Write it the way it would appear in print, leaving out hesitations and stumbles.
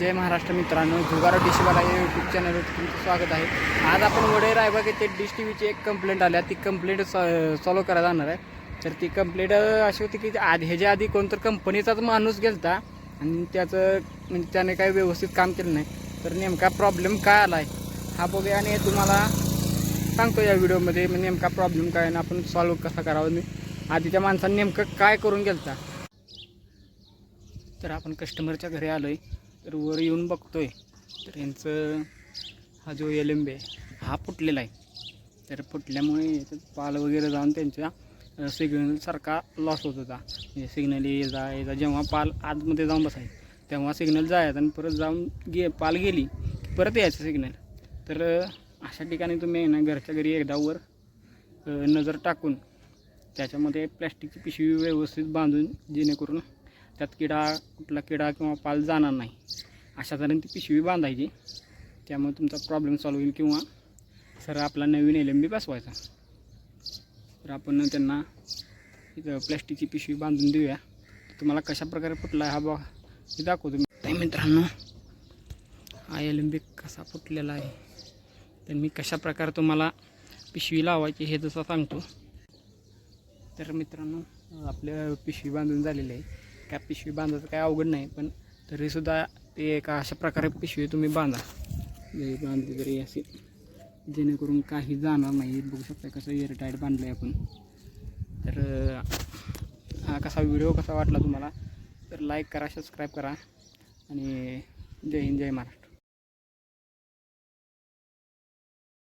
जय महाराष्ट्र मित्रांनो, जुगारा डिशवाला या यूट्यूब चॅनलवर तुमचं स्वागत आहे. आज आपण वडे रायबाग येथे डिश टी व्हीची एक कंप्लेंट आल्या, ती कंप्लेंट सॉल्व करायला जाणार आहे. तर ती कंप्लेंट अशी होती की ह्याच्या आधी कोणतर कंपनीचाच माणूस गेलता आणि त्याचं म्हणजे त्याने काही व्यवस्थित काम केलं नाही. तर नेमका प्रॉब्लेम काय आला आहे हा बघूया आणि तुम्हाला सांगतो या व्हिडिओमध्ये. नेमका प्रॉब्लेम काय आणि आपण सॉल्व कसा करावा, आधीच्या माणसाने नेमकं काय करून गेलता. तर आपण कस्टमरच्या घरी आलो आहे, तर वर येऊन बघतोय तर यांचं हा जो एलंबे हा फुटलेला आहे. तर फुटल्यामुळे याच्यात पाल वगैरे जाऊन त्यांच्या सिग्नलसारखा लॉस होत होता. म्हणजे सिग्नल यायचा जेव्हा पाल आतमध्ये जाऊन बसायचं तेव्हा सिग्नल जायचं आणि परत जाऊन पाल गेली की परत यायचं सिग्नल. तर अशा ठिकाणी तुम्ही ना घरच्या घरी एकदा वर नजर टाकून त्याच्यामध्ये प्लॅस्टिकची पिशवी व्यवस्थित बांधून, जेणेकरून त्यात कुठला किडा किंवा पाल जाणार नाही अशा तऱ्हेने ती पिशवी बांधायची. त्यामुळे तुमचा प्रॉब्लेम सॉल्व होईल किंवा सर आपला नवीन एलंबी बसवायचा. तर आपण त्यांना इथं प्लॅस्टिकची पिशवी बांधून देऊया. तुम्हाला कशा प्रकारे फुटला आहे हा बघा, हे दाखवतो मी. तर मित्रांनो, हा एलंबी कसा फुटलेला आहे तर मी कशा प्रकारे तुम्हाला पिशवी लावायची हे जसं सांगतो. तर मित्रांनो, आपल्या पिशवी बांधून झालेली आहे. काय पिशवी बांधायचं काय अवघड नाही, पण तरीसुद्धा ते एका अशा प्रकारे पिशवी तुम्ही बांधा. बांधली तरी असे, जेणेकरून काही जाणार नाही. बघू शकता कसं एअरटाईट बांधलं आहे आपण. तर हा व्हिडिओ कसा वाटला तुम्हाला तर लाईक करा, सबस्क्राईब करा आणि जय हिंद, जय महाराष्ट्र.